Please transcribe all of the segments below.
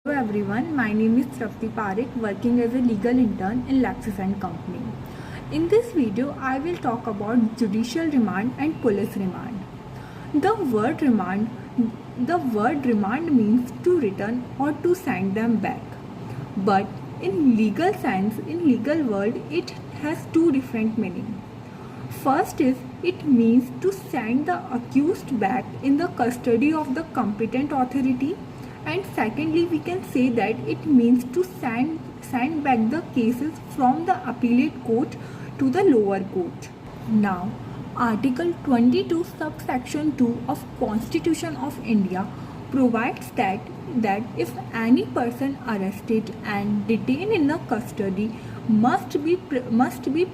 Hello everyone, my name is Trafti Parekh, working as a legal intern in Lexis & Company. In this video, I will talk about judicial remand and police remand. The word remand means to return or to send them back. But in legal sense, in legal world, it has two different meanings. First is it means to send the accused back in the custody of the competent authority, and secondly we can say that it means to send back the cases from the appellate court to the lower court. Now, Article 22 subsection 2 of Constitution of India provides that if any person arrested and detained in a custody must be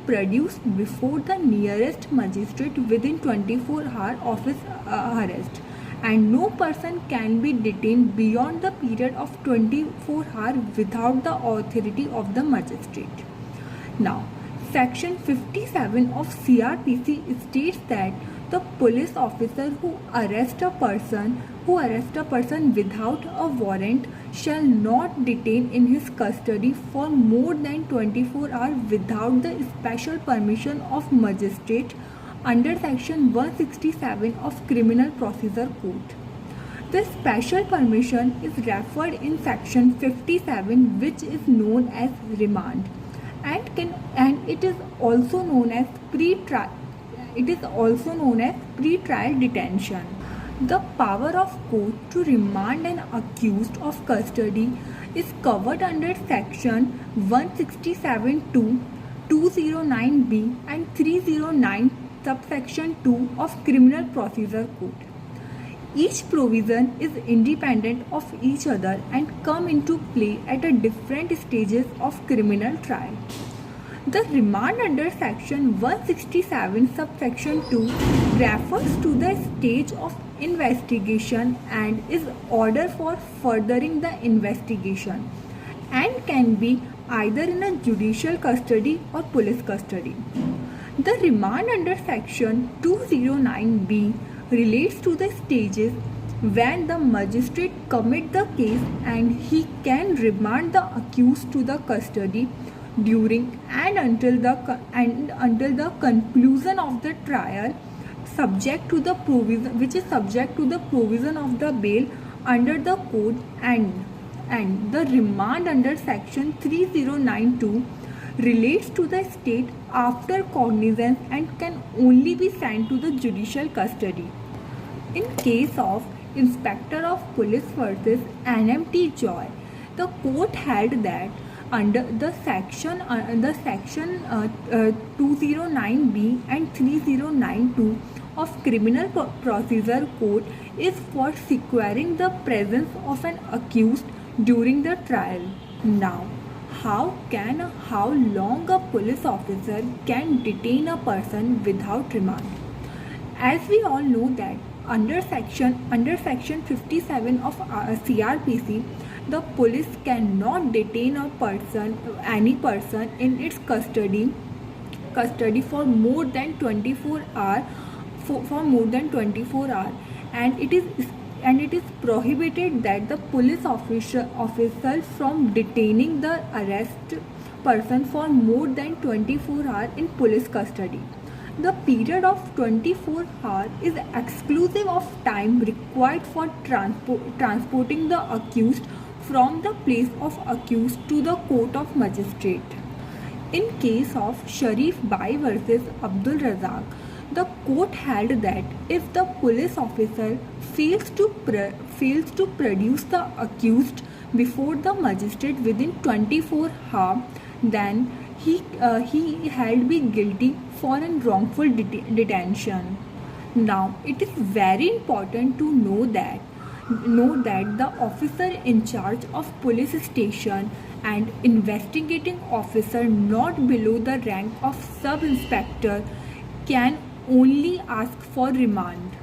produced before the nearest magistrate within 24 hours of his arrest, and no person can be detained beyond the period of 24 hours without the authority of the magistrate. Now, Section 57 of CRPC states that the police officer who arrests a person without a warrant shall not detain in his custody for more than 24 hours without the special permission of magistrate under Section 167 of Criminal Procedure Code. The special permission is referred in Section 57, which is known as remand, and it is also known as pre-trial detention. The power of court to remand an accused of custody is covered under Section 167(2), 209(b) and 309 subsection 2 of Criminal Procedure Code. Each provision is independent of each other and come into play at a different stages of criminal trial. The remand under Section 167 subsection 2 refers to the stage of investigation and is order for furthering the investigation and can be either in a judicial custody or police custody. The remand under Section 209(b) relates to the stages when the magistrate commits the case and he can remand the accused to the custody during and until the conclusion of the trial, subject to the provision of the bail under the code, and the remand under Section 3092 relates to the state after cognizance and can only be sent to the judicial custody. In case of Inspector of Police versus NMT Joy, the court held that under the section 209(b) and 3092 of Criminal Procedure Code is for securing the presence of an accused during the trial. Now, how long a police officer can detain a person without remand? As we all know that under section 57 of CRPC, the police cannot detain any person in its custody for more than 24 hours and it is prohibited that the police officer from detaining the arrest person for more than 24 hours in police custody. The period of 24 hours is exclusive of time required for transporting the accused from the place of accused to the court of magistrate. In case of Sharif Bai versus Abdul Razak, the court held that if the police officer fails to produce the accused before the magistrate within 24 hours, then he held be guilty for a wrongful detention. Now, it is very important to know that the officer in charge of police station and investigating officer not below the rank of sub-inspector can only ask for remand.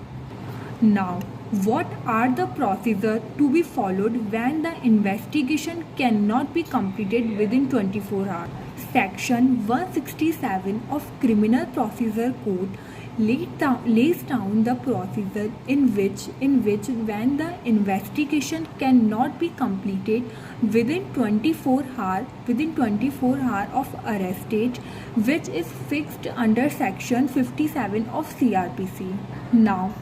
Now, what are the procedures to be followed when the investigation cannot be completed within 24 hours? Section 167 of Criminal Procedure Code lays down the procedure in which when the investigation cannot be completed within 24 hour of arrest date, which is fixed under section 57 of CRPC. Now,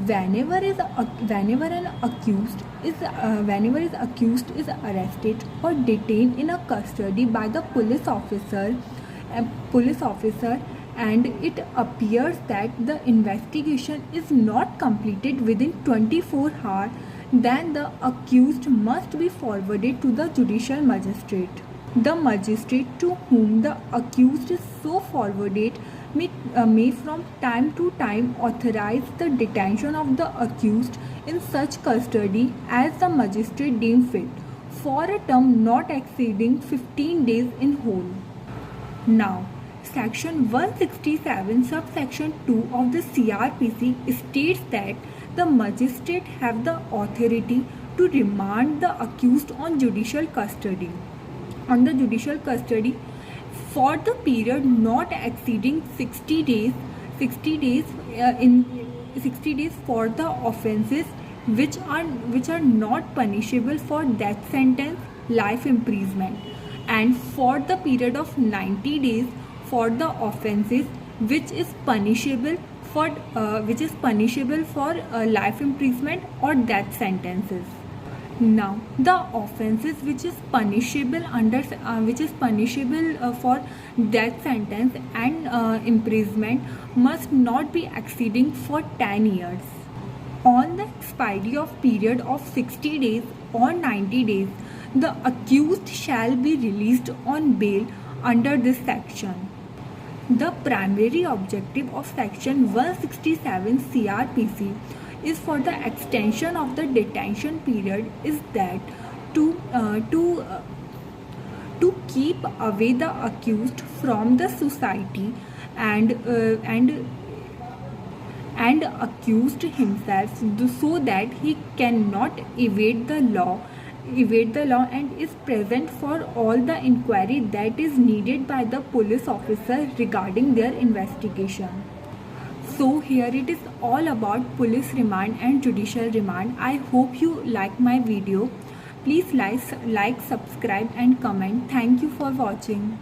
whenever an accused is arrested or detained in a custody by the police officer, and it appears that the investigation is not completed within 24 hours, then the accused must be forwarded to the judicial magistrate. The magistrate to whom the accused is so forwarded may from time to time authorize the detention of the accused in such custody as the magistrate deems fit, for a term not exceeding 15 days in whole. Now, Section 167 subsection 2 of the CRPC states that the magistrate have the authority to remand the accused on judicial custody for the period not exceeding 60 days for the offences which are not punishable for death sentence, life imprisonment, and for the period of 90 days for the offences which is punishable for life imprisonment or death sentences. Now, the offences which is punishable for death sentence and imprisonment must not be exceeding for 10 years. On the expiry of period of 60 days or 90 days, the accused shall be released on bail under this section. The primary objective of Section 167 CRPC is for the extension of the detention period is that to keep away the accused from the society and accused himself so that he cannot evade the law and is present for all the inquiry that is needed by the police officer regarding their investigation. So here it is all about police remand and judicial remand. I hope you like my video. Please like, subscribe and comment. Thank you for watching.